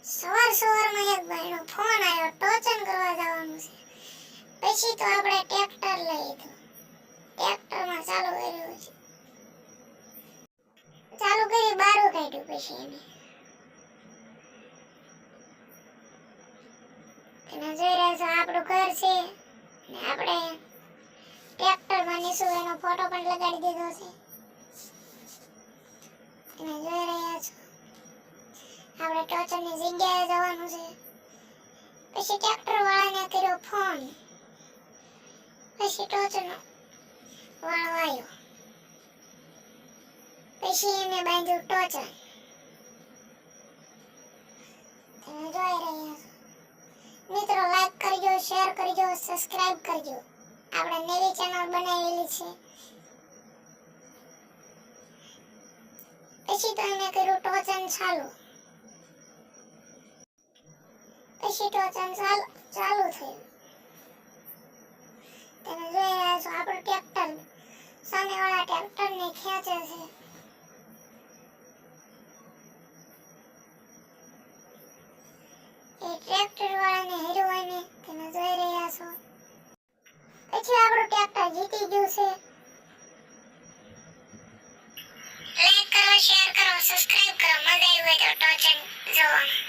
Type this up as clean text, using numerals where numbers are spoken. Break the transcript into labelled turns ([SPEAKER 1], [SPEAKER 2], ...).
[SPEAKER 1] સવારમાં એક ભાઈનો ફોન આવ્યો, ટોચન કરવા જવાનું છે. પછી તો આપણે ટ્રેક્ટર લઈ લીધું. ટ્રેક્ટરમાં ચાલુ કર્યું છે. ચાલુ કરી બારું કાઢ્યું. પછી તમે જોઈ રહ્યા છો આપણું ઘર છે ને આપણે ટ્રેક્ટરમાં નીચું એનો ફોટો પણ લગાડી દીધો છે. તમે જોઈ રહ્યા છો આપણે ટોચનની જગ્યાએ જવાનું છે. પછી ટ્રેક્ટર વાળાને કર્યો ફોન. પછી ટોચન વાળો આવ્યો. પછી એને બાંધ્યું ટોચન. તમે જોઈ રહ્યા છો. મિત્રો, લાઈક કરજો, શેર કરજો, સબસ્ક્રાઇબ કરજો. આપણે નવી ચેનલ બનાવેલી છે. પછી તો એને કર્યું ટોચન ચાલુ. પછી ટોચન ચાલુ થયું. તમે જોઈ રહ્યા છો આપણું ટ્રેક્ટર સામેવાળા ટ્રેક્ટરને ખેંચે છે. એ ટ્રેક્ટર વાળાને હેરવાને તમે જોઈ રહ્યા છો. પછી આપણું ટ્રેક્ટર જીતી ગયું છે. લાઈક કરો, શેર કરો, સબસ્ક્રાઇબ કરો. મજા આવી હોય તો ટોચન જોવા.